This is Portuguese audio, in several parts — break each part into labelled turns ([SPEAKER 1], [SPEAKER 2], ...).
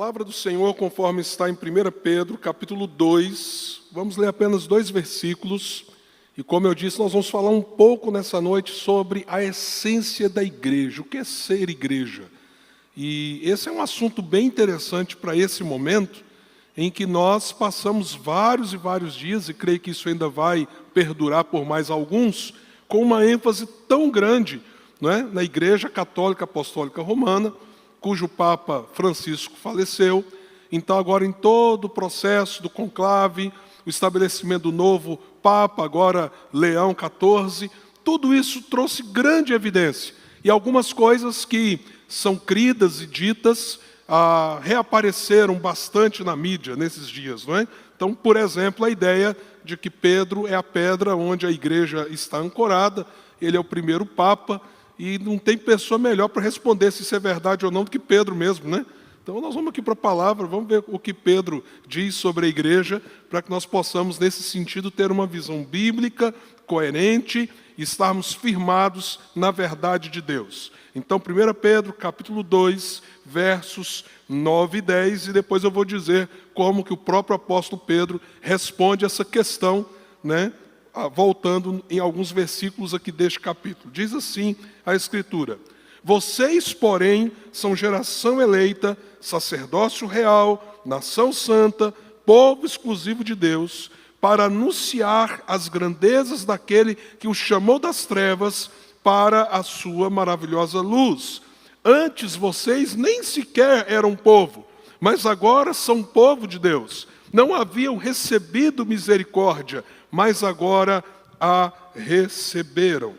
[SPEAKER 1] Palavra do Senhor, conforme está em 1 Pedro, capítulo 2, vamos ler apenas 2 versículos, e como eu disse, nós vamos falar um pouco nessa noite sobre a essência da igreja, o que é ser igreja. E esse é um assunto bem interessante para esse momento, em que nós passamos vários e vários dias, e creio que isso ainda vai perdurar por mais alguns, com uma ênfase tão grande, não é? Na Igreja Católica Apostólica Romana, cujo Papa Francisco faleceu. Então agora em todo o processo do conclave, o estabelecimento do novo Papa, agora Leão XIV, tudo isso trouxe grande evidência. E algumas coisas que são cridas e ditas reapareceram bastante na mídia nesses dias, não é? Então, por exemplo, a ideia de que Pedro é a pedra onde a igreja está ancorada, ele é o primeiro Papa, e não tem pessoa melhor para responder se isso é verdade ou não do que Pedro mesmo, né? Então nós vamos aqui para a palavra, vamos ver o que Pedro diz sobre a igreja, para que nós possamos, nesse sentido, ter uma visão bíblica, coerente, e estarmos firmados na verdade de Deus. Então, 1 Pedro, capítulo 2, versos 9 e 10, e depois eu vou dizer como que o próprio apóstolo Pedro responde essa questão, né? Voltando em alguns versículos aqui deste capítulo. Diz assim a Escritura: vocês, porém, são geração eleita, sacerdócio real, nação santa, povo exclusivo de Deus, para anunciar as grandezas daquele que os chamou das trevas para a sua maravilhosa luz. Antes vocês nem sequer eram povo, mas agora são povo de Deus. Não haviam recebido misericórdia, mas agora a receberam.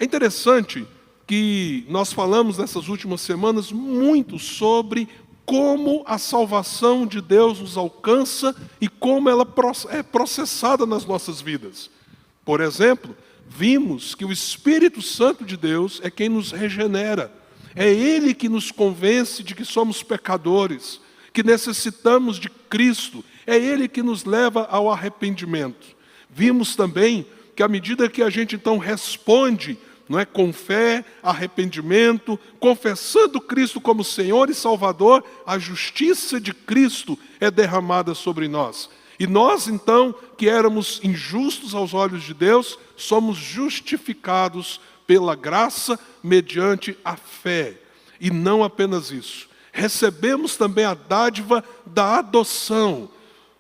[SPEAKER 1] É interessante que nós falamos nessas últimas semanas muito sobre como a salvação de Deus nos alcança e como ela é processada nas nossas vidas. Por exemplo, vimos que o Espírito Santo de Deus é quem nos regenera. É Ele que nos convence de que somos pecadores, que necessitamos de Cristo. É Ele que nos leva ao arrependimento. Vimos também que à medida que a gente então responde, não é, com fé, arrependimento, confessando Cristo como Senhor e Salvador, a justiça de Cristo é derramada sobre nós. E nós então, que éramos injustos aos olhos de Deus, somos justificados pela graça mediante a fé. E não apenas isso. Recebemos também a dádiva da adoção.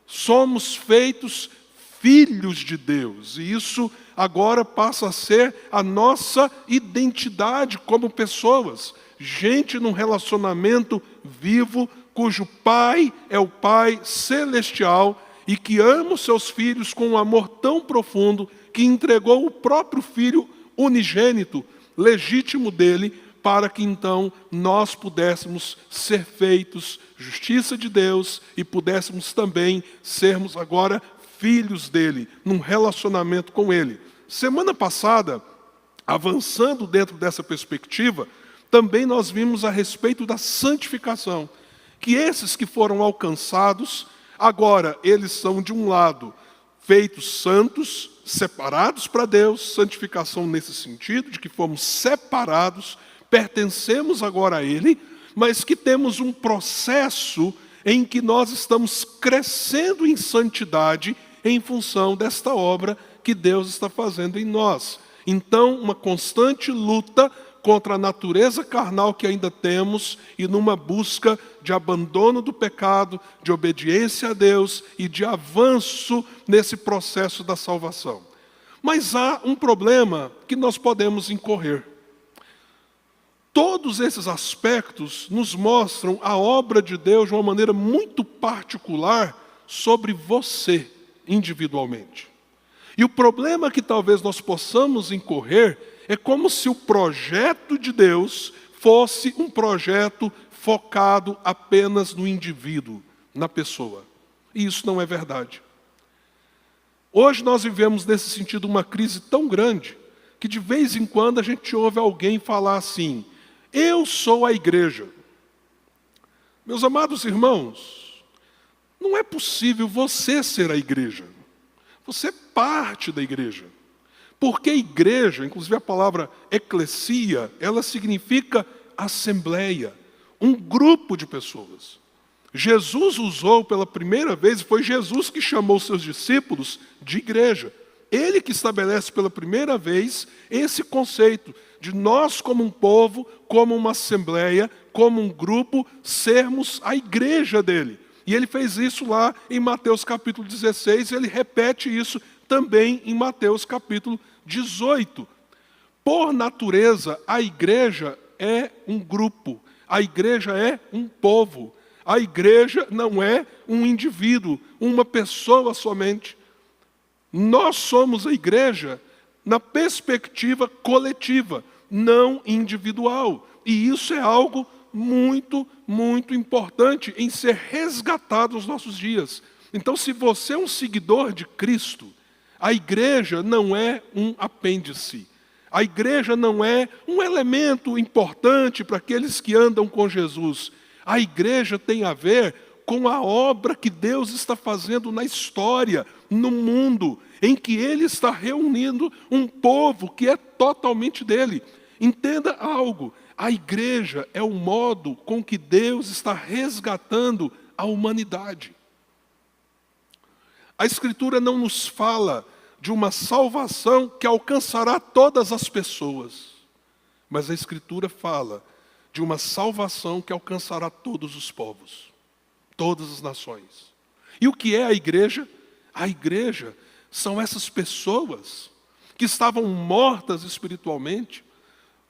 [SPEAKER 1] Somos feitos filhos de Deus. E isso agora passa a ser a nossa identidade como pessoas. Gente num relacionamento vivo, cujo Pai é o Pai celestial e que ama os seus filhos com um amor tão profundo que entregou o próprio Filho unigênito, legítimo dele, para que então nós pudéssemos ser feitos justiça de Deus e pudéssemos também sermos agora filhos dele, num relacionamento com ele. Semana passada, avançando dentro dessa perspectiva, também nós vimos a respeito da santificação, que esses que foram alcançados, agora eles são de um lado feitos santos, separados para Deus, santificação nesse sentido, de que fomos separados, pertencemos agora a Ele, mas que temos um processo em que nós estamos crescendo em santidade em função desta obra que Deus está fazendo em nós. Então, uma constante luta contra a natureza carnal que ainda temos e numa busca de abandono do pecado, de obediência a Deus e de avanço nesse processo da salvação. Mas há um problema que nós podemos incorrer. Todos esses aspectos nos mostram a obra de Deus de uma maneira muito particular sobre você, individualmente. E o problema que talvez nós possamos incorrer é como se o projeto de Deus fosse um projeto focado apenas no indivíduo, na pessoa. E isso não é verdade. Hoje nós vivemos nesse sentido uma crise tão grande que de vez em quando a gente ouve alguém falar assim: eu sou a igreja. Meus amados irmãos, não é possível você ser a igreja. Você é parte da igreja. Porque igreja, inclusive a palavra eclesia, ela significa assembleia, um grupo de pessoas. Jesus usou pela primeira vez, foi Jesus que chamou seus discípulos de igreja. Ele que estabelece pela primeira vez esse conceito de nós como um povo, como uma assembleia, como um grupo, sermos a igreja dele. E ele fez isso lá em Mateus capítulo 16, e ele repete isso também em Mateus capítulo 18. Por natureza, a igreja é um grupo, a igreja é um povo. A igreja não é um indivíduo, uma pessoa somente. Nós somos a igreja na perspectiva coletiva, não individual. E isso é algo muito, muito importante em ser resgatado nos nossos dias. Então, se você é um seguidor de Cristo, a igreja não é um apêndice. A igreja não é um elemento importante para aqueles que andam com Jesus. A igreja tem a ver com a obra que Deus está fazendo na história, no mundo, em que Ele está reunindo um povo que é totalmente dele. Entenda algo, a igreja é o modo com que Deus está resgatando a humanidade. A Escritura não nos fala de uma salvação que alcançará todas as pessoas, mas a Escritura fala de uma salvação que alcançará todos os povos, todas as nações. E o que é a igreja? A igreja são essas pessoas que estavam mortas espiritualmente,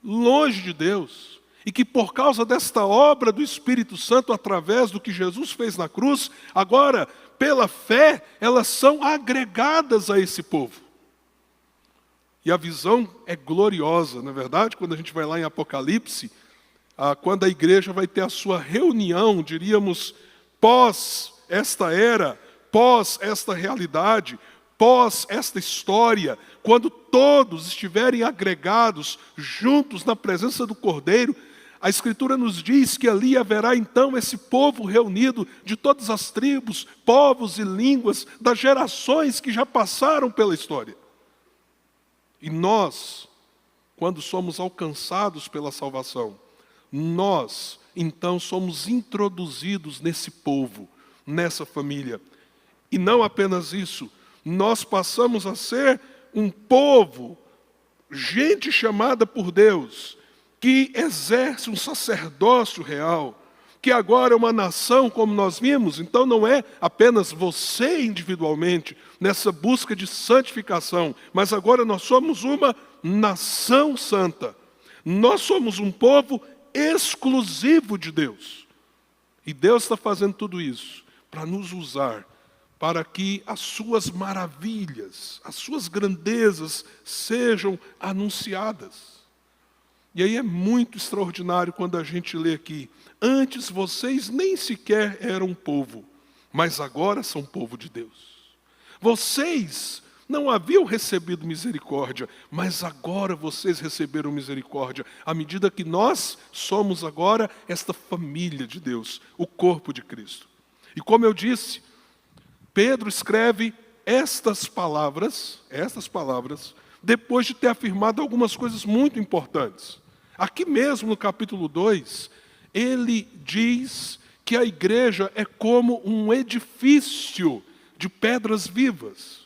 [SPEAKER 1] longe de Deus, e que por causa desta obra do Espírito Santo, através do que Jesus fez na cruz, agora, pela fé, elas são agregadas a esse povo. E a visão é gloriosa, não é verdade? Quando a gente vai lá em Apocalipse, quando a igreja vai ter a sua reunião, diríamos, pós esta era, pós esta realidade, pós esta história, quando todos estiverem agregados, juntos na presença do Cordeiro, a Escritura nos diz que ali haverá então esse povo reunido de todas as tribos, povos e línguas, das gerações que já passaram pela história. E nós, quando somos alcançados pela salvação, nós, então, somos introduzidos nesse povo, nessa família. E não apenas isso, nós passamos a ser um povo, gente chamada por Deus, que exerce um sacerdócio real, que agora é uma nação, como nós vimos. Então não é apenas você individualmente, nessa busca de santificação, mas agora nós somos uma nação santa. Nós somos um povo exclusivo de Deus. E Deus está fazendo tudo isso para nos usar, para que as suas maravilhas, as suas grandezas sejam anunciadas. E aí é muito extraordinário quando a gente lê aqui: antes vocês nem sequer eram povo, mas agora são povo de Deus. Vocês não haviam recebido misericórdia, mas agora vocês receberam misericórdia, à medida que nós somos agora esta família de Deus, o corpo de Cristo. E como eu disse, Pedro escreve estas palavras, depois de ter afirmado algumas coisas muito importantes. Aqui mesmo no capítulo 2, ele diz que a igreja é como um edifício de pedras vivas.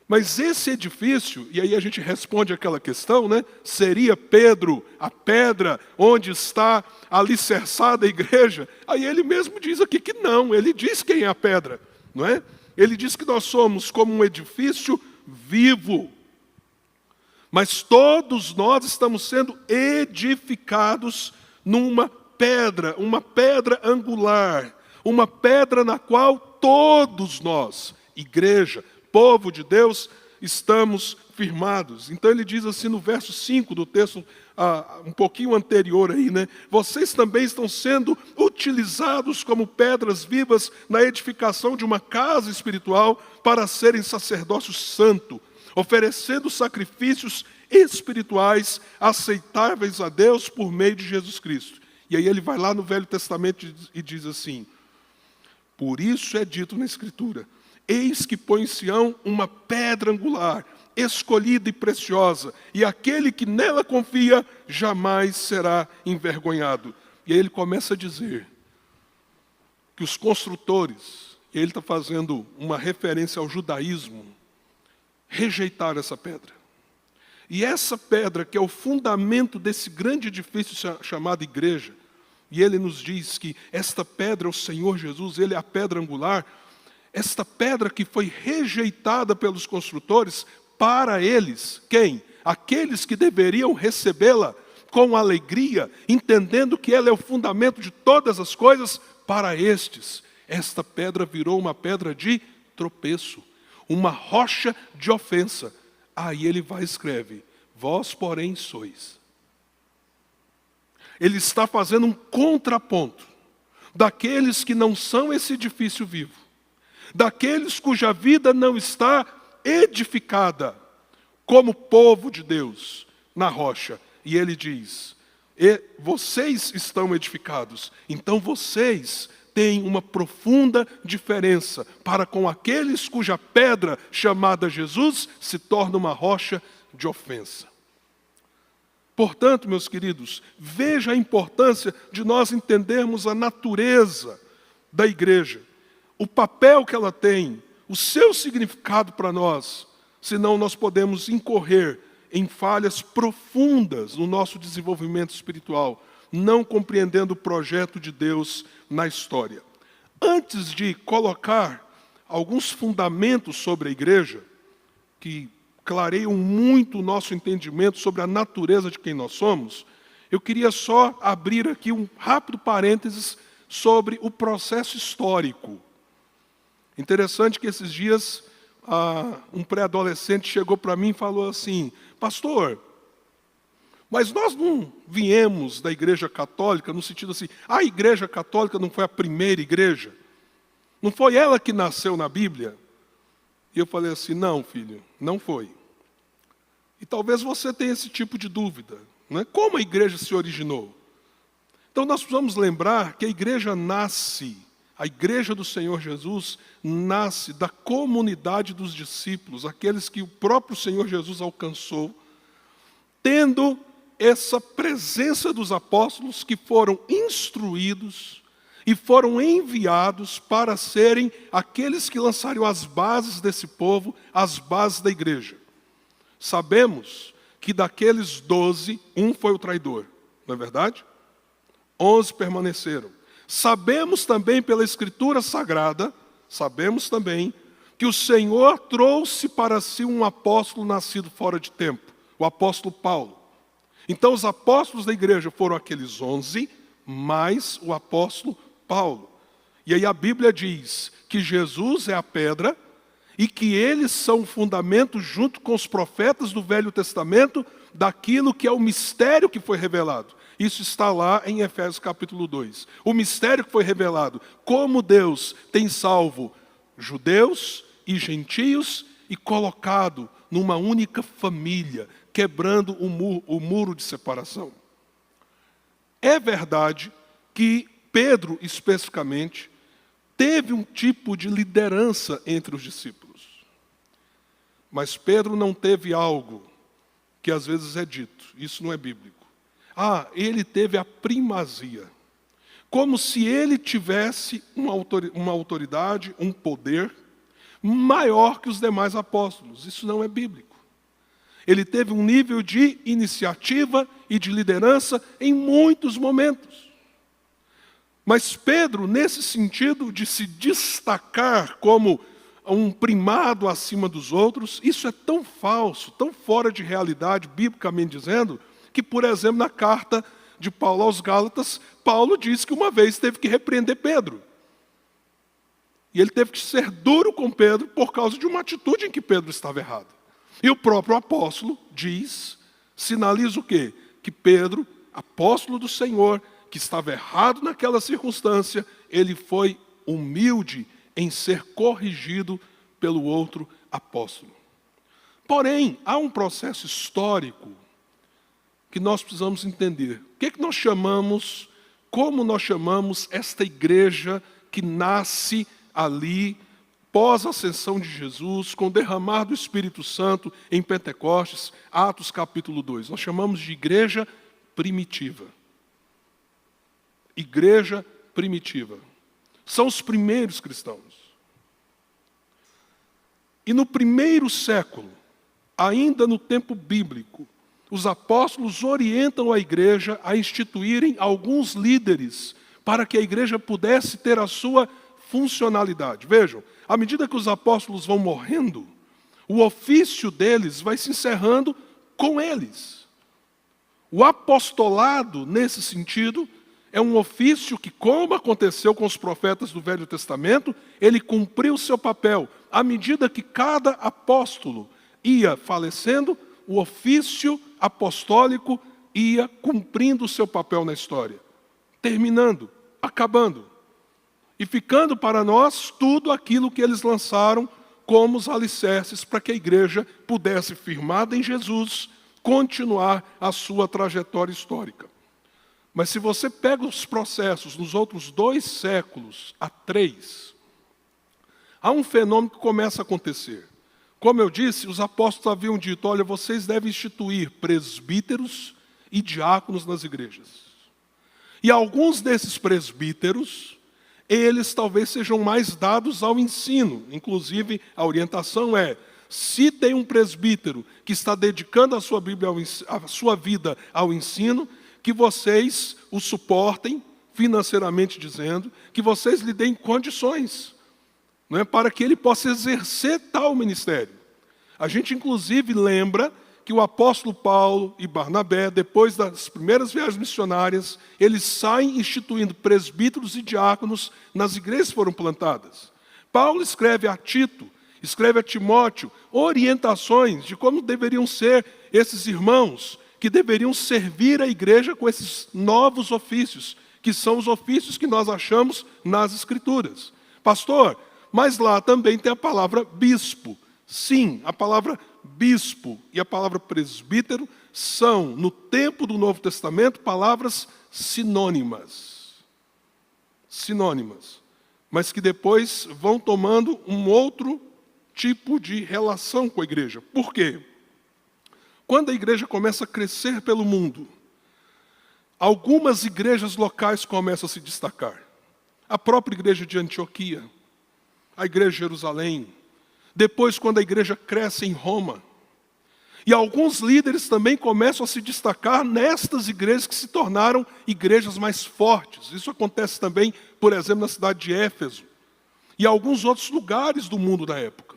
[SPEAKER 1] Mas esse edifício, e aí a gente responde aquela questão, né? Seria Pedro a pedra onde está alicerçada a igreja? Aí ele mesmo diz aqui que não, ele diz quem é a pedra, não é? Ele diz que nós somos como um edifício vivo. Mas todos nós estamos sendo edificados numa pedra, uma pedra angular, uma pedra na qual todos nós, igreja, povo de Deus, estamos firmados. Então ele diz assim no verso 5 do texto, um pouquinho anterior aí, né? Vocês também estão sendo utilizados como pedras vivas na edificação de uma casa espiritual para serem sacerdócio santo, oferecendo sacrifícios espirituais aceitáveis a Deus por meio de Jesus Cristo. E aí ele vai lá no Velho Testamento e diz assim: por isso é dito na Escritura: eis que põe em Sião uma pedra angular, escolhida e preciosa, e aquele que nela confia jamais será envergonhado. E aí ele começa a dizer que os construtores, e ele está fazendo uma referência ao judaísmo, rejeitaram essa pedra. E essa pedra, que é o fundamento desse grande edifício chamado igreja, e ele nos diz que esta pedra é o Senhor Jesus, ele é a pedra angular, esta pedra que foi rejeitada pelos construtores, para eles, quem? Aqueles que deveriam recebê-la com alegria, entendendo que ela é o fundamento de todas as coisas, para estes, esta pedra virou uma pedra de tropeço, uma rocha de ofensa. Aí ele vai e escreve, vós porém sois. Ele está fazendo um contraponto daqueles que não são esse edifício vivo, daqueles cuja vida não está edificada como povo de Deus na rocha. E ele diz, vocês estão edificados, então vocês têm uma profunda diferença para com aqueles cuja pedra chamada Jesus se torna uma rocha de ofensa. Portanto, meus queridos, veja a importância de nós entendermos a natureza da igreja, o papel que ela tem, o seu significado para nós, senão nós podemos incorrer em falhas profundas no nosso desenvolvimento espiritual, não compreendendo o projeto de Deus na história. Antes de colocar alguns fundamentos sobre a igreja, que clareiam muito o nosso entendimento sobre a natureza de quem nós somos, eu queria só abrir aqui um rápido parênteses sobre o processo histórico. Interessante que esses dias um pré-adolescente chegou para mim e falou assim, pastor, mas nós não viemos da igreja católica no sentido assim, a igreja católica não foi a primeira igreja? Não foi ela que nasceu na Bíblia? E eu falei assim, não, filho, não foi. E talvez você tenha esse tipo de dúvida, né? Como a igreja se originou? Então nós precisamos lembrar que a igreja nasce, a igreja do Senhor Jesus nasce da comunidade dos discípulos, aqueles que o próprio Senhor Jesus alcançou, tendo essa presença dos apóstolos que foram instruídos e foram enviados para serem aqueles que lançariam as bases desse povo, as bases da igreja. Sabemos que daqueles 12, um foi o traidor, não é verdade? 11 permaneceram. Sabemos também pela Escritura Sagrada, sabemos também que o Senhor trouxe para si um apóstolo nascido fora de tempo, o apóstolo Paulo. Então os apóstolos da igreja foram aqueles 11, mais o apóstolo Paulo. E aí a Bíblia diz que Jesus é a pedra e que eles são o fundamento, junto com os profetas do Velho Testamento, daquilo que é o mistério que foi revelado. Isso está lá em Efésios capítulo 2. O mistério que foi revelado, como Deus tem salvo judeus e gentios e colocado numa única família, quebrando o muro de separação. É verdade que Pedro, especificamente, teve um tipo de liderança entre os discípulos. Mas Pedro não teve algo que às vezes é dito, isso não é bíblico. Ele teve a primazia. Como se ele tivesse uma autoridade, um poder maior que os demais apóstolos. Isso não é bíblico. Ele teve um nível de iniciativa e de liderança em muitos momentos. Mas Pedro, nesse sentido de se destacar como um primado acima dos outros, isso é tão falso, tão fora de realidade, biblicamente dizendo, que, por exemplo, na carta de Paulo aos Gálatas, Paulo diz que uma vez teve que repreender Pedro. E ele teve que ser duro com Pedro por causa de uma atitude em que Pedro estava errado. E o próprio apóstolo diz, sinaliza o quê? Que Pedro, apóstolo do Senhor, que estava errado naquela circunstância, ele foi humilde em ser corrigido pelo outro apóstolo. Porém, há um processo histórico que nós precisamos entender. O que nós chamamos, como nós chamamos esta igreja que nasce ali, pós-ascensão de Jesus, com o derramar do Espírito Santo em Pentecostes, Atos capítulo 2. Nós chamamos de igreja primitiva. igreja primitiva. São os primeiros cristãos. E no primeiro século, ainda no tempo bíblico, os apóstolos orientam a igreja a instituírem alguns líderes para que a igreja pudesse ter a sua funcionalidade. Vejam, à medida que os apóstolos vão morrendo, o ofício deles vai se encerrando com eles. O apostolado, nesse sentido, é um ofício que, como aconteceu com os profetas do Velho Testamento, ele cumpriu seu papel. À medida que cada apóstolo ia falecendo, o ofício apostólico ia cumprindo o seu papel na história, terminando, acabando, e ficando para nós tudo aquilo que eles lançaram como os alicerces para que a igreja pudesse, firmada em Jesus, continuar a sua trajetória histórica. Mas se você pega os processos nos outros 2 séculos a 3, há um fenômeno que começa a acontecer. Como eu disse, os apóstolos haviam dito, olha, vocês devem instituir presbíteros e diáconos nas igrejas. E alguns desses presbíteros, eles talvez sejam mais dados ao ensino. Inclusive, a orientação é, se tem um presbítero que está dedicando a sua vida ao ensino, que vocês o suportem, financeiramente dizendo, que vocês lhe deem condições, não é, para que ele possa exercer tal ministério. A gente, inclusive, lembra que o apóstolo Paulo e Barnabé, depois das primeiras viagens missionárias, eles saem instituindo presbíteros e diáconos nas igrejas que foram plantadas. Paulo escreve a Tito, escreve a Timóteo, orientações de como deveriam ser esses irmãos, que deveriam servir a igreja com esses novos ofícios, que são os ofícios que nós achamos nas Escrituras. Pastor, mas lá também tem a palavra bispo. Sim, a palavra bispo e a palavra presbítero são, no tempo do Novo Testamento, palavras sinônimas. Sinônimas. Mas que depois vão tomando um outro tipo de relação com a igreja. Por quê? Quando a igreja começa a crescer pelo mundo, algumas igrejas locais começam a se destacar. A própria igreja de Antioquia, a igreja de Jerusalém, depois quando a igreja cresce em Roma. E alguns líderes também começam a se destacar nestas igrejas que se tornaram igrejas mais fortes. Isso acontece também, por exemplo, na cidade de Éfeso e alguns outros lugares do mundo da época.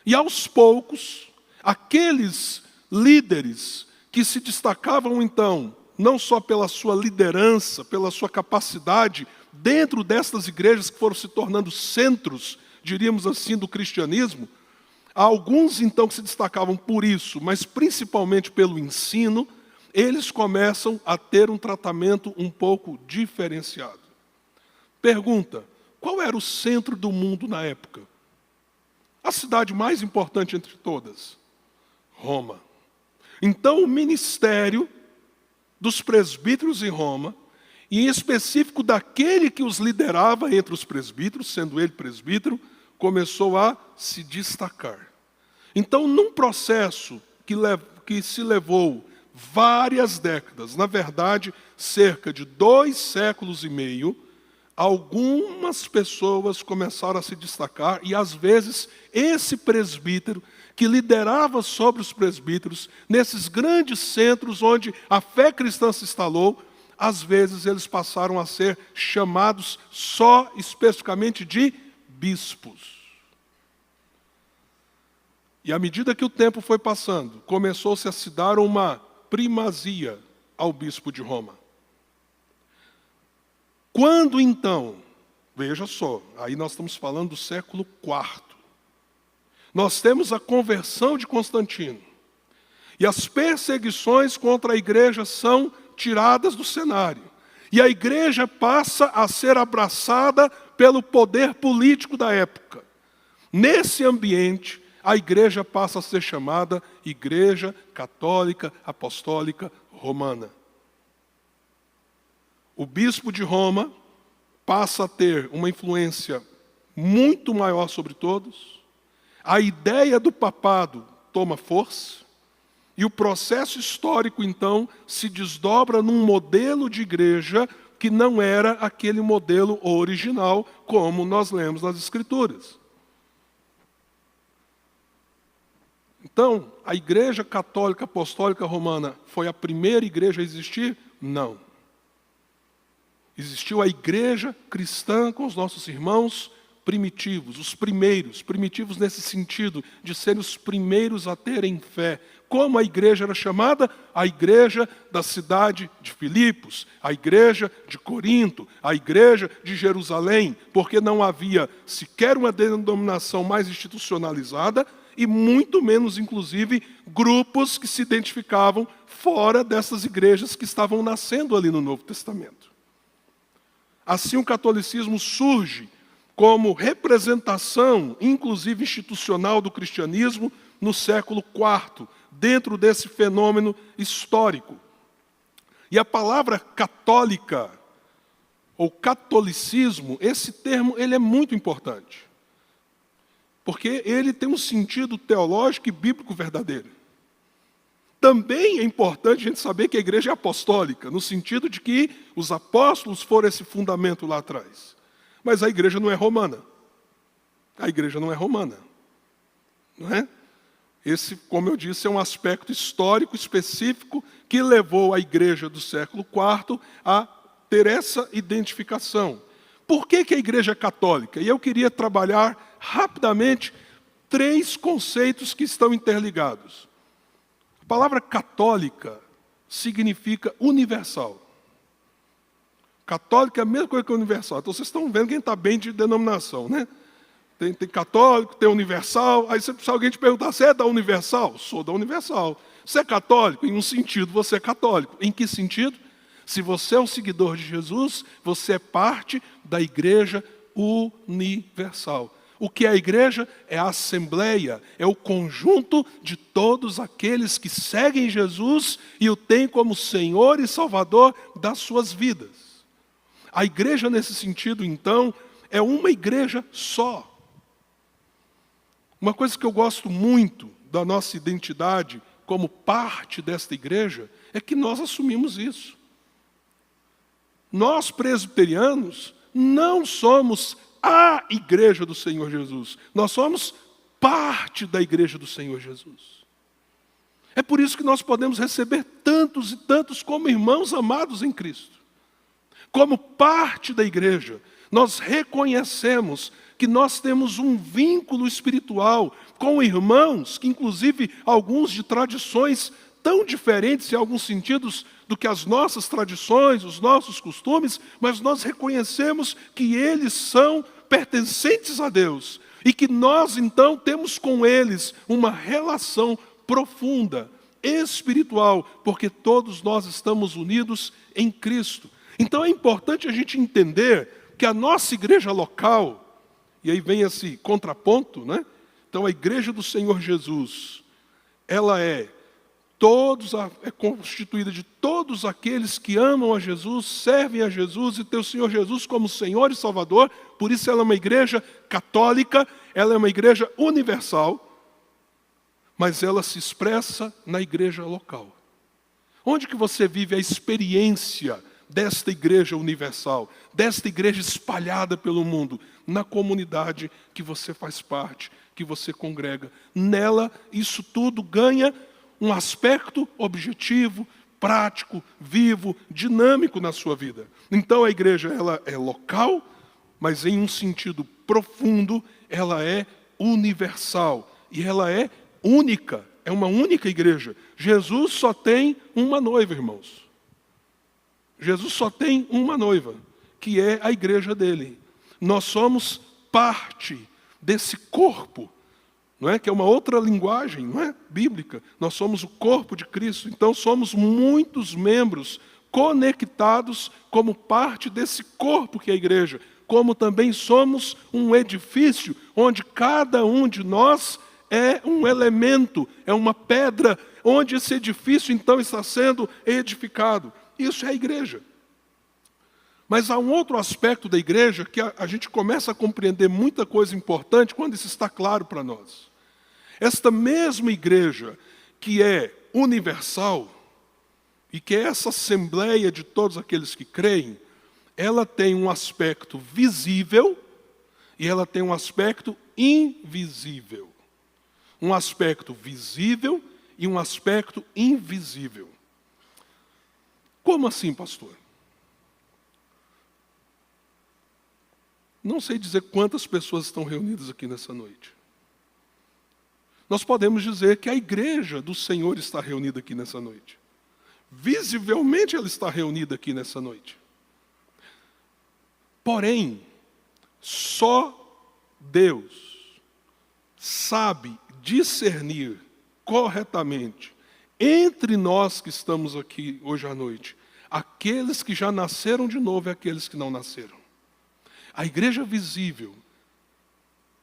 [SPEAKER 1] E aos poucos, aqueles líderes que se destacavam então, não só pela sua liderança, pela sua capacidade, dentro destas igrejas que foram se tornando centros, diríamos assim, do cristianismo, há alguns então que se destacavam por isso, mas principalmente pelo ensino, eles começam a ter um tratamento um pouco diferenciado. Pergunta, qual era o centro do mundo na época? A cidade mais importante entre todas? Roma. Então o ministério dos presbíteros em Roma, e em específico daquele que os liderava entre os presbíteros, sendo ele presbítero, começou a se destacar. Então, num processo que se levou várias décadas, na verdade, cerca de 2 séculos e meio, algumas pessoas começaram a se destacar, e às vezes esse presbítero, que liderava sobre os presbíteros, nesses grandes centros onde a fé cristã se instalou, às vezes eles passaram a ser chamados só especificamente de bispos. E à medida que o tempo foi passando, começou-se a se dar uma primazia ao bispo de Roma. Quando então, veja só, aí nós estamos falando do século IV, nós temos a conversão de Constantino, e as perseguições contra a igreja são tiradas do cenário, e a igreja passa a ser abraçada pelo poder político da época. Nesse ambiente, a igreja passa a ser chamada Igreja Católica Apostólica Romana. O bispo de Roma passa a ter uma influência muito maior sobre todos, a ideia do papado toma força, e o processo histórico, então, se desdobra num modelo de igreja que não era aquele modelo original, como nós lemos nas Escrituras. Então, a Igreja Católica Apostólica Romana foi a primeira igreja a existir? Não. Existiu a igreja cristã com os nossos irmãos primitivos, os primeiros, primitivos nesse sentido, de serem os primeiros a terem fé. Como a igreja era chamada? A igreja da cidade de Filipos, a igreja de Corinto, a igreja de Jerusalém, porque não havia sequer uma denominação mais institucionalizada e muito menos, inclusive, grupos que se identificavam fora dessas igrejas que estavam nascendo ali no Novo Testamento. Assim, o catolicismo surge como representação, inclusive institucional, do cristianismo no século IV, dentro desse fenômeno histórico. E a palavra católica, ou catolicismo, esse termo ele é muito importante, porque ele tem um sentido teológico e bíblico verdadeiro. Também é importante a gente saber que a igreja é apostólica, no sentido de que os apóstolos foram esse fundamento lá atrás. Mas a igreja não é romana. A igreja não é romana. Não é? Esse, como eu disse, é um aspecto histórico específico que levou a igreja do século IV a ter essa identificação. Por que a igreja é católica? E eu queria trabalhar rapidamente 3 conceitos que estão interligados. A palavra católica significa universal. Católico é a mesma coisa que universal. Então vocês estão vendo quem está bem de denominação, né? Tem católico, tem universal. Aí se alguém te perguntar, você é da universal? Sou da universal. Você é católico? Em um sentido, você é católico. Em que sentido? Se você é um seguidor de Jesus, você é parte da igreja universal. O que é a igreja? É a assembleia, é o conjunto de todos aqueles que seguem Jesus e o têm como Senhor e Salvador das suas vidas. A igreja, nesse sentido, então, é uma igreja só. Uma coisa que eu gosto muito da nossa identidade como parte desta igreja é que nós assumimos isso. Nós, presbiterianos, não somos a igreja do Senhor Jesus. Nós somos parte da igreja do Senhor Jesus. É por isso que nós podemos receber tantos e tantos como irmãos amados em Cristo. Como parte da igreja, nós reconhecemos que nós temos um vínculo espiritual com irmãos, que inclusive alguns de tradições tão diferentes em alguns sentidos do que as nossas tradições, os nossos costumes, mas nós reconhecemos que eles são pertencentes a Deus e que nós então temos com eles uma relação profunda, espiritual, porque todos nós estamos unidos em Cristo. Então é importante a gente entender que a nossa igreja local, e aí vem esse contraponto, né? Então a igreja do Senhor Jesus, ela é constituída de todos aqueles que amam a Jesus, servem a Jesus e têm o Senhor Jesus como Senhor e Salvador. Por isso ela é uma igreja católica, ela é uma igreja universal, mas ela se expressa na igreja local. Onde que você vive a experiência desta igreja universal, desta igreja espalhada pelo mundo? Na comunidade que você faz parte, que você congrega. Nela, isso tudo ganha um aspecto objetivo, prático, vivo, dinâmico na sua vida. Então a igreja ela é local, mas em um sentido profundo, ela é universal e ela é única, é uma única igreja. Jesus só tem uma noiva, irmãos. Jesus só tem uma noiva, que é a igreja dele. Nós somos parte desse corpo, não é? Que é uma outra linguagem, não é? Bíblica. Nós somos o corpo de Cristo, então somos muitos membros conectados como parte desse corpo que é a igreja, como também somos um edifício onde cada um de nós é um elemento, é uma pedra, onde esse edifício então está sendo edificado. Isso é a igreja. Mas há um outro aspecto da igreja que a gente começa a compreender muita coisa importante quando isso está claro para nós. Esta mesma igreja que é universal e que é essa assembleia de todos aqueles que creem, ela tem um aspecto visível e ela tem um aspecto invisível. Um aspecto visível e um aspecto invisível. Como assim, pastor? Não sei dizer quantas pessoas estão reunidas aqui nessa noite. Nós podemos dizer que a igreja do Senhor está reunida aqui nessa noite. Visivelmente ela está reunida aqui nessa noite. Porém, só Deus sabe discernir corretamente entre nós que estamos aqui hoje à noite, aqueles que já nasceram de novo e aqueles que não nasceram. A igreja visível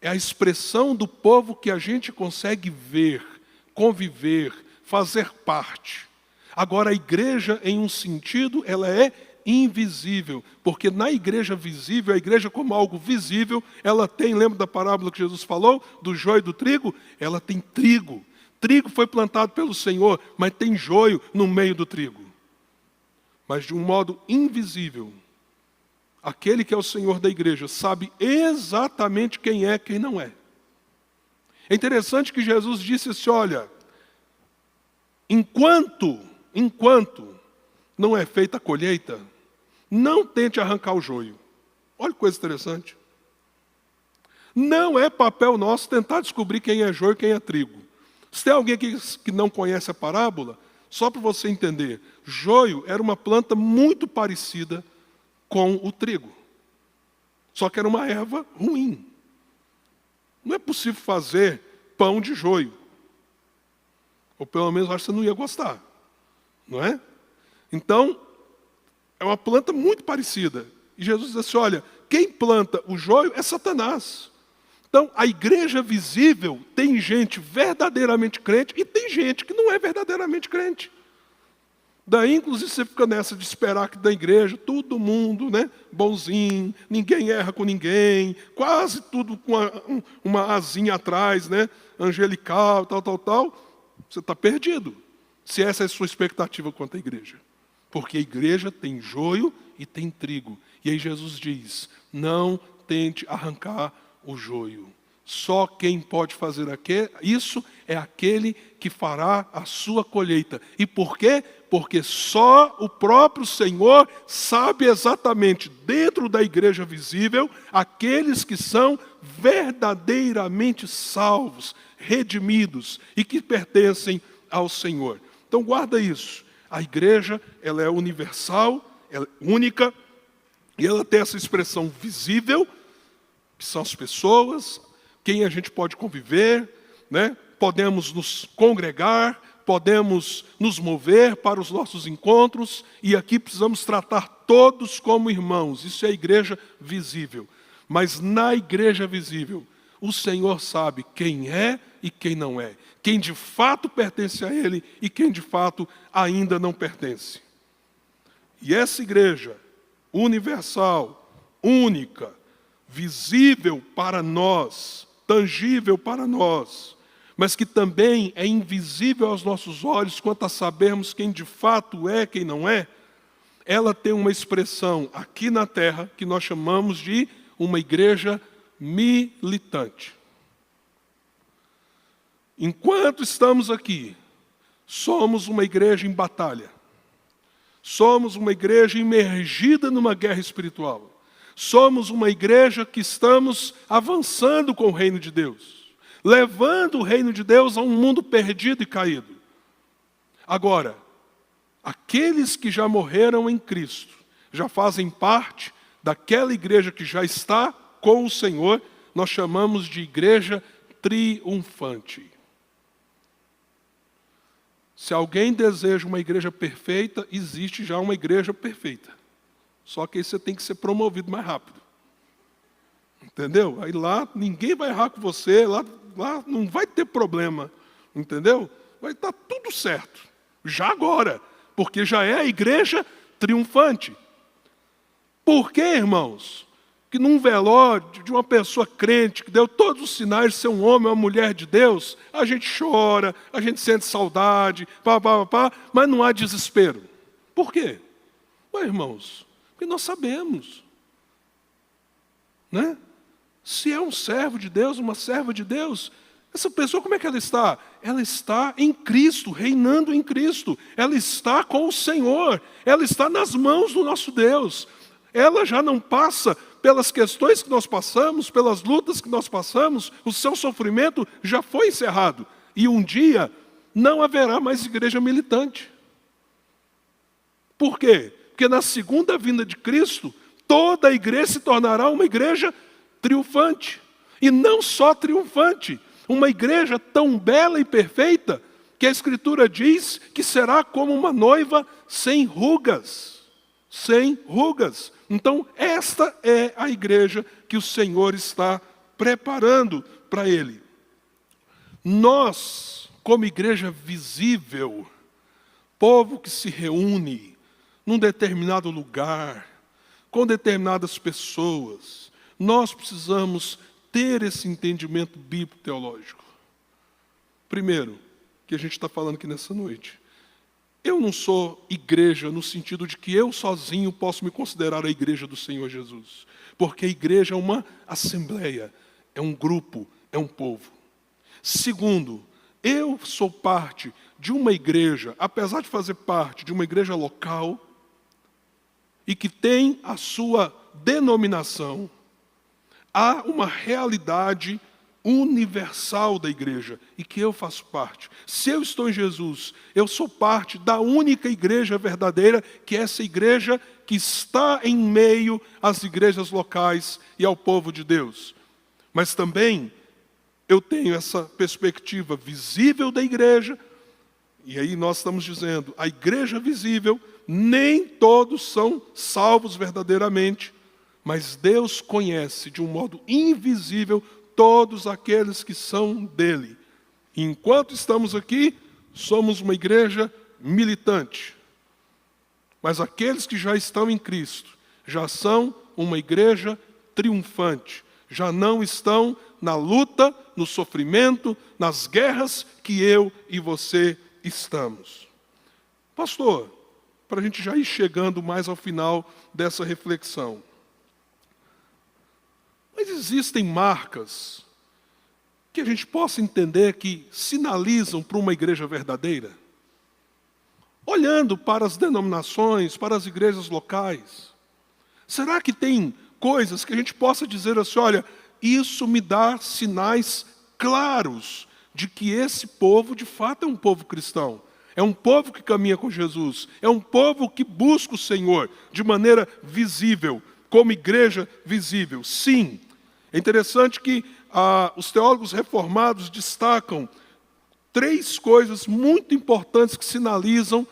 [SPEAKER 1] é a expressão do povo que a gente consegue ver, conviver, fazer parte. Agora, a igreja, em um sentido, ela é invisível, porque na igreja visível, a igreja como algo visível, ela tem, lembra da parábola que Jesus falou, do joio e do trigo? Ela tem trigo. Trigo foi plantado pelo Senhor, mas tem joio no meio do trigo. Mas de um modo invisível, aquele que é o Senhor da igreja sabe exatamente quem é, quem não é. É interessante que Jesus disse assim, olha, enquanto não é feita a colheita, não tente arrancar o joio. Olha que coisa interessante. Não é papel nosso tentar descobrir quem é joio e quem é trigo. Se tem alguém que não conhece a parábola, só para você entender, joio era uma planta muito parecida com o trigo. Só que era uma erva ruim. Não é possível fazer pão de joio. Ou pelo menos acho que você não ia gostar. Não é? Então, é uma planta muito parecida. E Jesus diz assim, olha, quem planta o joio é Satanás. Então, a igreja visível tem gente verdadeiramente crente e tem gente que não é verdadeiramente crente. Daí, inclusive, você fica nessa de esperar que da igreja, todo mundo, né, bonzinho, ninguém erra com ninguém, quase tudo com uma asinha atrás, né, angelical, tal. Você está perdido, se essa é a sua expectativa quanto à igreja. Porque a igreja tem joio e tem trigo. E aí Jesus diz, não tente arrancar o joio. Só quem pode fazer isso é aquele que fará a sua colheita. E por quê? Porque só o próprio Senhor sabe exatamente, dentro da igreja visível, aqueles que são verdadeiramente salvos, redimidos e que pertencem ao Senhor. Então guarda isso. A igreja, ela é universal, ela é única, e ela tem essa expressão visível, que são as pessoas, quem a gente pode conviver, né? Podemos nos congregar, podemos nos mover para os nossos encontros, e aqui precisamos tratar todos como irmãos. Isso é a igreja visível. Mas na igreja visível, o Senhor sabe quem é e quem não é. Quem de fato pertence a Ele e quem de fato ainda não pertence. E essa igreja universal, única, visível para nós, tangível para nós, mas que também é invisível aos nossos olhos quanto a sabermos quem de fato é, quem não é, ela tem uma expressão aqui na terra que nós chamamos de uma igreja militante. Enquanto estamos aqui, somos uma igreja em batalha. Somos uma igreja imergida numa guerra espiritual. Somos uma igreja que estamos avançando com o reino de Deus, levando o reino de Deus a um mundo perdido e caído. Agora, aqueles que já morreram em Cristo, já fazem parte daquela igreja que já está com o Senhor, nós chamamos de igreja triunfante. Se alguém deseja uma igreja perfeita, existe já uma igreja perfeita. Só que aí você tem que ser promovido mais rápido. Entendeu? Aí lá ninguém vai errar com você, lá não vai ter problema. Entendeu? Vai estar tudo certo. Já agora. Porque já é a igreja triunfante. Por quê, irmãos? Que num velório de uma pessoa crente, que deu todos os sinais de ser um homem ou uma mulher de Deus, a gente chora, a gente sente saudade, mas não há desespero. Por quê? Ué, irmãos, Porque nós sabemos, né? Se é um servo de Deus, uma serva de Deus, essa pessoa como é que ela está? Ela está em Cristo, reinando em Cristo. Ela está com o Senhor. Ela está nas mãos do nosso Deus. Ela já não passa pelas questões que nós passamos, pelas lutas que nós passamos. O seu sofrimento já foi encerrado. E um dia não haverá mais igreja militante. Por quê? Porque na segunda vinda de Cristo, toda a igreja se tornará uma igreja triunfante. E não só triunfante, uma igreja tão bela e perfeita que a Escritura diz que será como uma noiva sem rugas. Sem rugas. Então, esta é a igreja que o Senhor está preparando para ele. Nós, como igreja visível, povo que se reúne num determinado lugar, com determinadas pessoas, nós precisamos ter esse entendimento bíblico-teológico. Primeiro, que a gente está falando aqui nessa noite. Eu não sou igreja no sentido de que eu sozinho posso me considerar a igreja do Senhor Jesus. Porque a igreja é uma assembleia, é um grupo, é um povo. Segundo, eu sou parte de uma igreja, apesar de fazer parte de uma igreja local, e que tem a sua denominação, há uma realidade universal da igreja, e que eu faço parte. Se eu estou em Jesus, eu sou parte da única igreja verdadeira, que é essa igreja que está em meio às igrejas locais e ao povo de Deus. Mas também eu tenho essa perspectiva visível da igreja, e aí nós estamos dizendo, a igreja visível, nem todos são salvos verdadeiramente, mas Deus conhece de um modo invisível todos aqueles que são dele. E enquanto estamos aqui, somos uma igreja militante. Mas aqueles que já estão em Cristo, já são uma igreja triunfante. Já não estão na luta, no sofrimento, nas guerras que eu e você estamos. Pastor, para a gente já ir chegando mais ao final dessa reflexão. Mas existem marcas que a gente possa entender que sinalizam para uma igreja verdadeira? Olhando para as denominações, para as igrejas locais, será que tem coisas que a gente possa dizer assim, olha, isso me dá sinais claros de que esse povo de fato é um povo cristão, é um povo que caminha com Jesus, é um povo que busca o Senhor de maneira visível, como igreja visível? Sim. É interessante que os teólogos reformados destacam 3 coisas muito importantes que sinalizam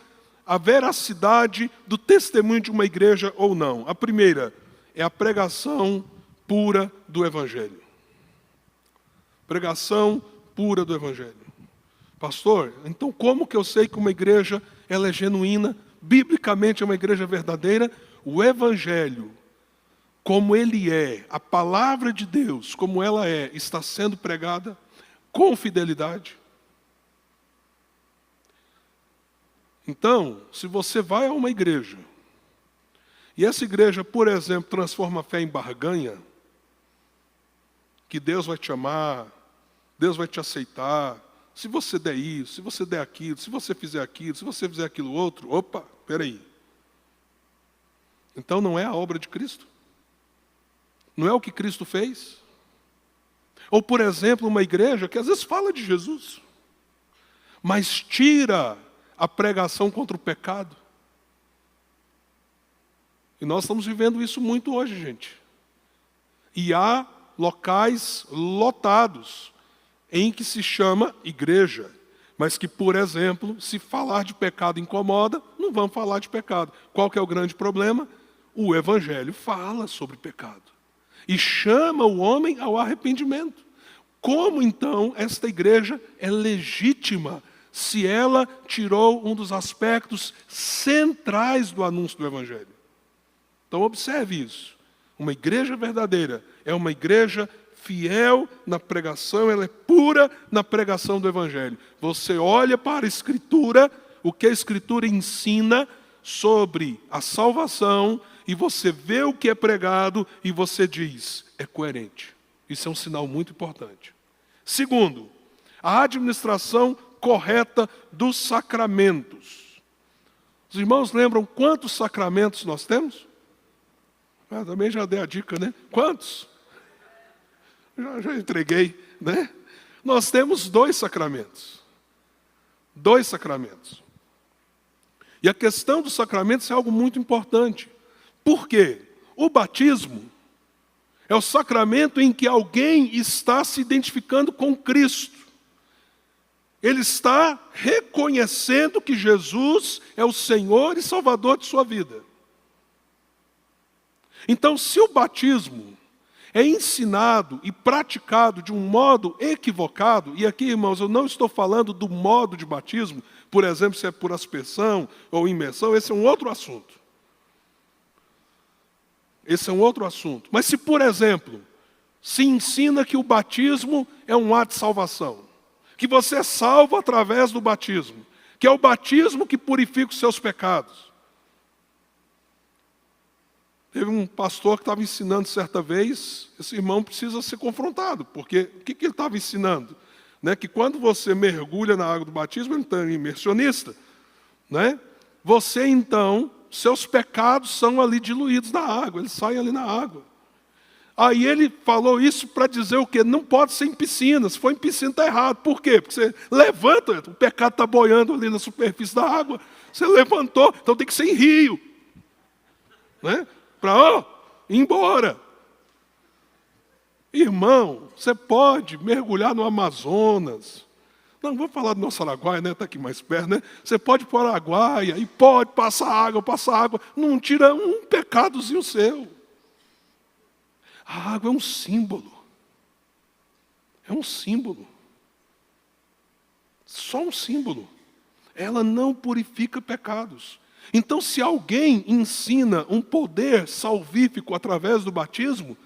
[SPEAKER 1] a veracidade do testemunho de uma igreja ou não. A primeira é a pregação pura do Evangelho. Pregação pura do Evangelho. Pastor, então como que eu sei que uma igreja ela é genuína, biblicamente é uma igreja verdadeira? O Evangelho, como ele é, a palavra de Deus, como ela é, está sendo pregada com fidelidade. Então, se você vai a uma igreja, e essa igreja, por exemplo, transforma a fé em barganha, que Deus vai te amar, Deus vai te aceitar, se você der isso, se você der aquilo, se você fizer aquilo, se você fizer aquilo outro, opa, peraí. Então não é a obra de Cristo? Não é o que Cristo fez? Ou, por exemplo, uma igreja que às vezes fala de Jesus, mas tira a pregação contra o pecado. E nós estamos vivendo isso muito hoje, gente. E há locais lotados em que se chama igreja, mas que, por exemplo, se falar de pecado incomoda, não vamos falar de pecado. Qual que é o grande problema? O Evangelho fala sobre pecado e chama o homem ao arrependimento. Como, então, esta igreja é legítima se ela tirou um dos aspectos centrais do anúncio do Evangelho? Então, observe isso. Uma igreja verdadeira é uma igreja fiel na pregação, ela é pura na pregação do Evangelho. Você olha para a Escritura, o que a Escritura ensina sobre a salvação e você vê o que é pregado e você diz, é coerente. Isso é um sinal muito importante. Segundo, a administração correta dos sacramentos. Os irmãos lembram quantos sacramentos nós temos? Também já dei a dica, né? Quantos? Já entreguei, né? Nós temos 2 sacramentos. 2 sacramentos. E a questão dos sacramentos é algo muito importante. Por quê? O batismo é o sacramento em que alguém está se identificando com Cristo. Ele está reconhecendo que Jesus é o Senhor e Salvador de sua vida. Então, se o batismo é ensinado e praticado de um modo equivocado, e aqui, irmãos, eu não estou falando do modo de batismo, por exemplo, se é por aspersão ou imersão, esse é um outro assunto. Esse é um outro assunto. Mas se, por exemplo, se ensina que o batismo é um ato de salvação, que você é salvo através do batismo, que é o batismo que purifica os seus pecados. Teve um pastor que estava ensinando certa vez, esse irmão precisa ser confrontado, porque o que ele estava ensinando? Que quando você mergulha na água do batismo, ele está imersionista, você então, seus pecados são ali diluídos na água, eles saem ali na água. Aí ele falou isso para dizer o quê? Não pode ser em piscina, se for em piscina está errado. Por quê? Porque você levanta, o pecado está boiando ali na superfície da água, você levantou, então tem que ser em rio. Para ir embora. Irmão, você pode mergulhar no Amazonas. Não, vamos falar do nosso Araguaia, está aqui mais perto, Você pode ir para o Araguaia e pode passar água, não tira um pecadozinho seu. A água é um símbolo. É um símbolo. Só um símbolo. Ela não purifica pecados. Então, se alguém ensina um poder salvífico através do batismo,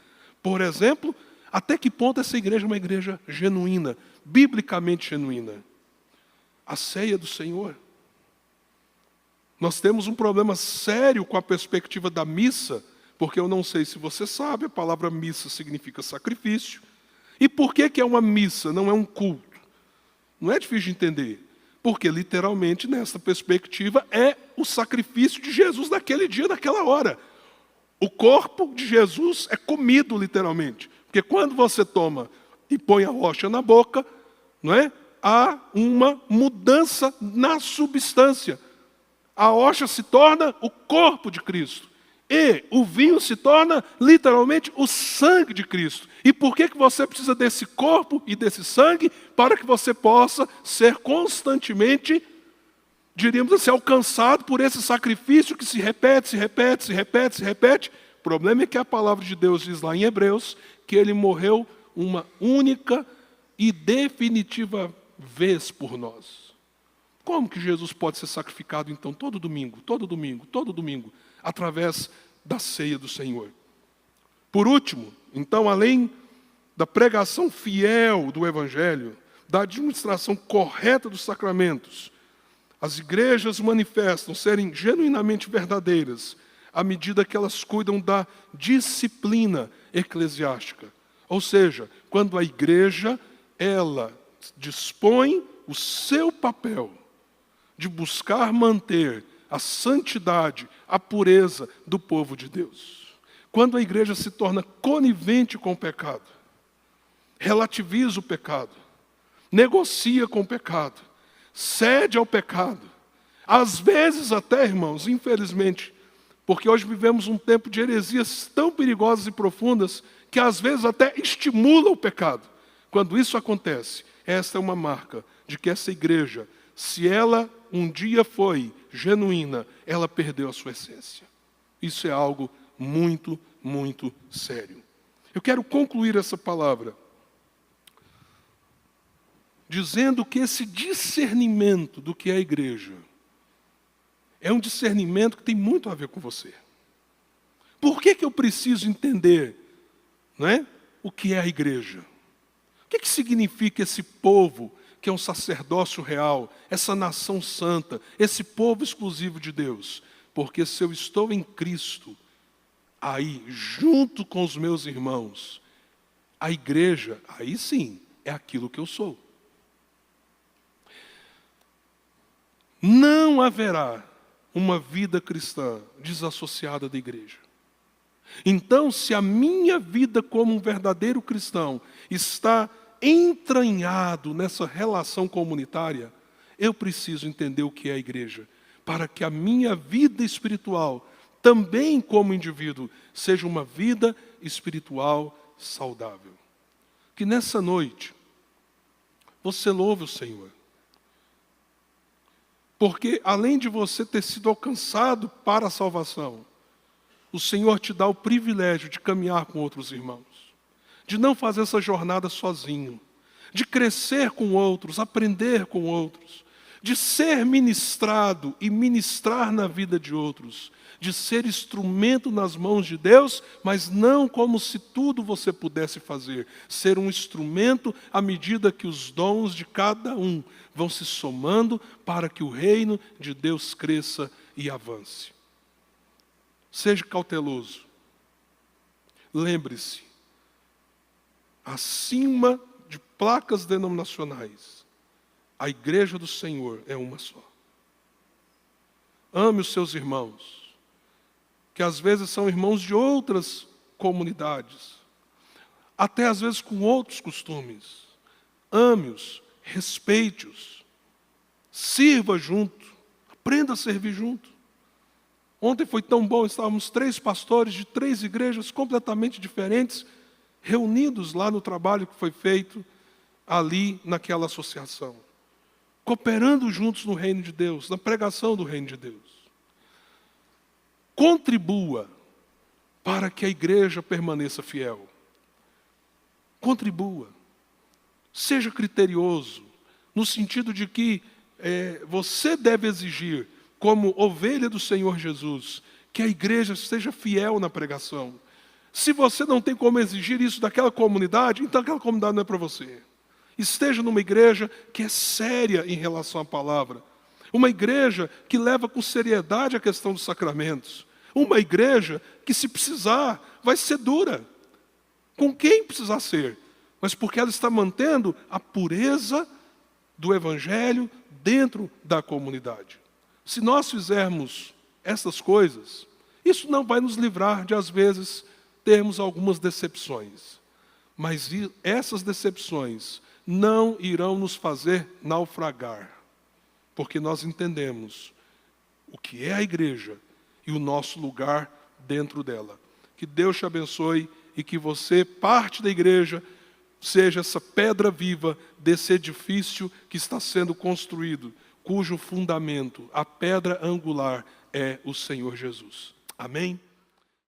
[SPEAKER 1] por exemplo, até que ponto essa igreja é uma igreja genuína, biblicamente genuína? A ceia do Senhor. Nós temos um problema sério com a perspectiva da missa, porque eu não sei se você sabe, a palavra missa significa sacrifício. E por que é uma missa, não é um culto? Não é difícil de entender. Porque, literalmente, nessa perspectiva, é o sacrifício de Jesus naquele dia, naquela hora. O corpo de Jesus é comido, literalmente. Porque quando você toma e põe a hóstia na boca, há uma mudança na substância. A hóstia se torna o corpo de Cristo. E o vinho se torna, literalmente, o sangue de Cristo. E por que você precisa desse corpo e desse sangue? Para que você possa ser constantemente, diríamos assim, alcançado por esse sacrifício que se repete, se repete, se repete, se repete. O problema é que a palavra de Deus diz lá em Hebreus que ele morreu uma única e definitiva vez por nós. Como que Jesus pode ser sacrificado, então, todo domingo, através da ceia do Senhor? Por último, então, além da pregação fiel do Evangelho, da administração correta dos sacramentos, as igrejas manifestam serem genuinamente verdadeiras à medida que elas cuidam da disciplina eclesiástica. Ou seja, quando a igreja, ela dispõe o seu papel de buscar manter a santidade, a pureza do povo de Deus. Quando a igreja se torna conivente com o pecado, relativiza o pecado, negocia com o pecado, cede ao pecado, às vezes até, irmãos, infelizmente, porque hoje vivemos um tempo de heresias tão perigosas e profundas, que às vezes até estimula o pecado. Quando isso acontece, esta é uma marca de que essa igreja, se ela um dia foi genuína, ela perdeu a sua essência. Isso é algo muito, muito sério. Eu quero concluir essa palavra dizendo que esse discernimento do que é a igreja é um discernimento que tem muito a ver com você. Por que eu preciso entender, o que é a igreja? O que significa esse povo que é um sacerdócio real, essa nação santa, esse povo exclusivo de Deus? Porque se eu estou em Cristo, aí, junto com os meus irmãos, a igreja, aí sim, é aquilo que eu sou. Não haverá uma vida cristã desassociada da igreja. Então, se a minha vida como um verdadeiro cristão está entranhado nessa relação comunitária, eu preciso entender o que é a igreja, para que a minha vida espiritual, também como indivíduo, seja uma vida espiritual saudável. Que nessa noite, você louve o Senhor. Porque além de você ter sido alcançado para a salvação, o Senhor te dá o privilégio de caminhar com outros irmãos, de não fazer essa jornada sozinho, de crescer com outros, aprender com outros, de ser ministrado e ministrar na vida de outros, de ser instrumento nas mãos de Deus, mas não como se tudo você pudesse fazer, ser um instrumento à medida que os dons de cada um vão se somando para que o reino de Deus cresça e avance. Seja cauteloso. Lembre-se, acima de placas denominacionais, a igreja do Senhor é uma só. Ame os seus irmãos, que às vezes são irmãos de outras comunidades, até às vezes com outros costumes. Ame-os, respeite-os, sirva junto, aprenda a servir junto. Ontem foi tão bom, estávamos 3 pastores de 3 igrejas completamente diferentes, reunidos lá no trabalho que foi feito ali naquela associação, cooperando juntos no reino de Deus, na pregação do reino de Deus. Contribua para que a igreja permaneça fiel. Contribua. Seja criterioso, no sentido de que você deve exigir, como ovelha do Senhor Jesus, que a igreja seja fiel na pregação. Se você não tem como exigir isso daquela comunidade, então aquela comunidade não é para você. Esteja numa igreja que é séria em relação à palavra. Uma igreja que leva com seriedade a questão dos sacramentos. Uma igreja que, se precisar, vai ser dura. Com quem precisar ser. Mas porque ela está mantendo a pureza do evangelho dentro da comunidade. Se nós fizermos essas coisas, isso não vai nos livrar de, às vezes, termos algumas decepções. Mas essas decepções não irão nos fazer naufragar, porque nós entendemos o que é a igreja e o nosso lugar dentro dela. Que Deus te abençoe e que você, parte da igreja, seja essa pedra viva desse edifício que está sendo construído, cujo fundamento, a pedra angular, é o Senhor Jesus. Amém?